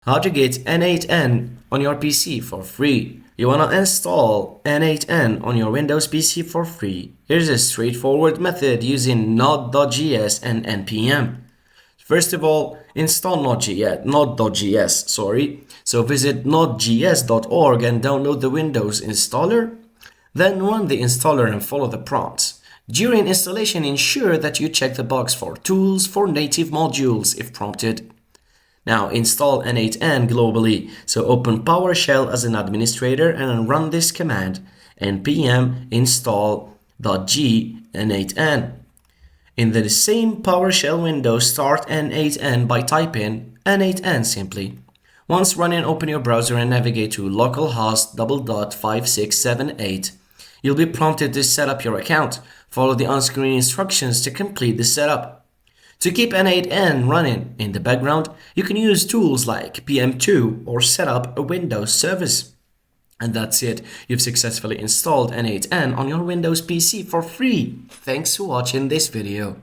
How to get N8N on your PC for free. You wanna install N8N on your Windows PC for free. Here's a straightforward method using Node.js and NPM. First of all, install Node.js, So visit nodejs.org and download the Windows installer. Then run the installer and follow the prompts. During installation, ensure that you check the box for tools for native modules if prompted. Now install N8N globally, so open PowerShell as an administrator and run this command: npm install.g N8N. In the same PowerShell window, start N8N by typing N8N simply. Once running, open your browser and navigate to localhost 5678. You'll be prompted to set up your account. Follow the on-screen instructions to complete the setup. To keep N8N running in the background, you can use tools like PM2 or set up a Windows service. And that's it. You've successfully installed N8N on your Windows PC for free. Thanks for watching this video.